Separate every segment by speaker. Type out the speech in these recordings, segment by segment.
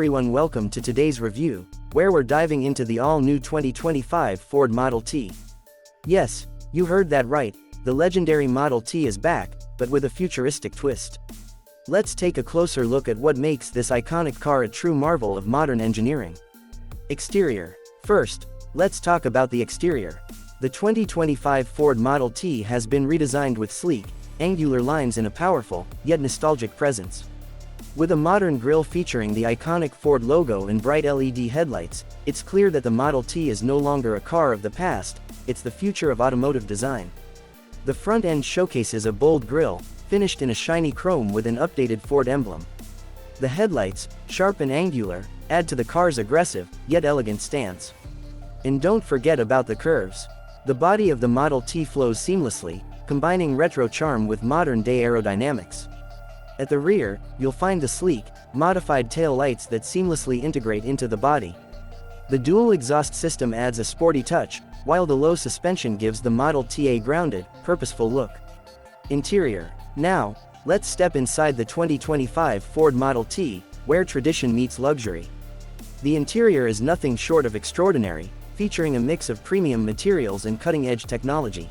Speaker 1: everyone, welcome to today's review, where we're diving into the all-new 2025 Ford Model T. Yes, you heard that right, the legendary Model T is back, but with a futuristic twist. Let's take a closer look at what makes this iconic car a true marvel of modern engineering. Exterior. First, let's talk about the exterior. The 2025 Ford Model T has been redesigned with sleek, angular lines and a powerful, yet nostalgic presence. With a modern grille featuring the iconic Ford logo and bright LED headlights, it's clear that the Model T is no longer a car of the past, it's the future of automotive design. The front end showcases a bold grille, finished in a shiny chrome with an updated Ford emblem. The headlights, sharp and angular, add to the car's aggressive, yet elegant stance. And don't forget about the curves. The body of the Model T flows seamlessly, combining retro charm with modern-day aerodynamics. At the rear, you'll find the sleek, modified tail lights that seamlessly integrate into the body. The dual exhaust system adds a sporty touch, while the low suspension gives the Model T a grounded, purposeful look. Interior. Now, let's step inside the 2025 Ford Model T, where tradition meets luxury. The interior is nothing short of extraordinary, featuring a mix of premium materials and cutting-edge technology.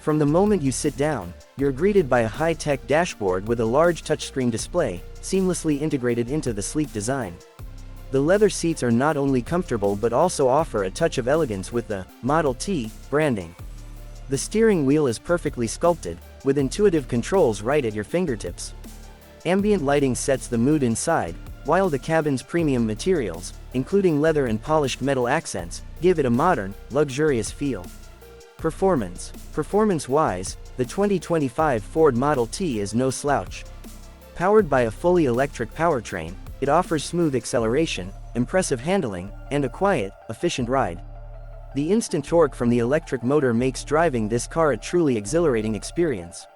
Speaker 1: From the moment you sit down, you're greeted by a high-tech dashboard with a large touchscreen display, seamlessly integrated into the sleek design. The leather seats are not only comfortable but also offer a touch of elegance with the Model T branding. The steering wheel is perfectly sculpted, with intuitive controls right at your fingertips. Ambient lighting sets the mood inside, while the cabin's premium materials, including leather and polished metal accents, give it a modern, luxurious feel. Performance. Performance-wise, the 2025 Ford Model T is no slouch. Powered by a fully electric powertrain, it offers smooth acceleration, impressive handling, and a quiet, efficient ride. The instant torque from the electric motor makes driving this car a truly exhilarating experience.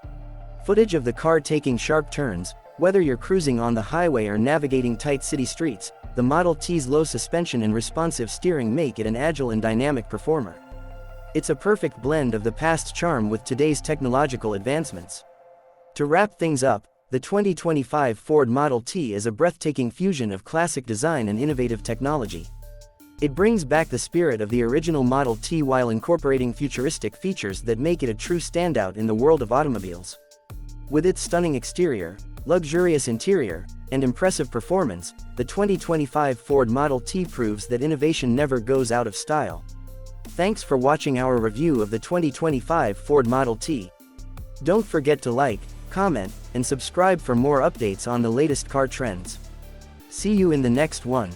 Speaker 1: Footage of the car taking sharp turns, whether you're cruising on the highway or navigating tight city streets, the Model T's low suspension and responsive steering make it an agile and dynamic performer. It's a perfect blend of the past charm with today's technological advancements. To wrap things up, the 2025 Ford Model T is a breathtaking fusion of classic design and innovative technology. It brings back the spirit of the original Model T while incorporating futuristic features that make it a true standout in the world of automobiles. With its stunning exterior, luxurious interior, and impressive performance, the 2025 Ford Model T proves that innovation never goes out of style. Thanks for watching our review of the 2025 Ford Model T. Don't forget to like, comment, and subscribe for more updates on the latest car trends. See you in the next one.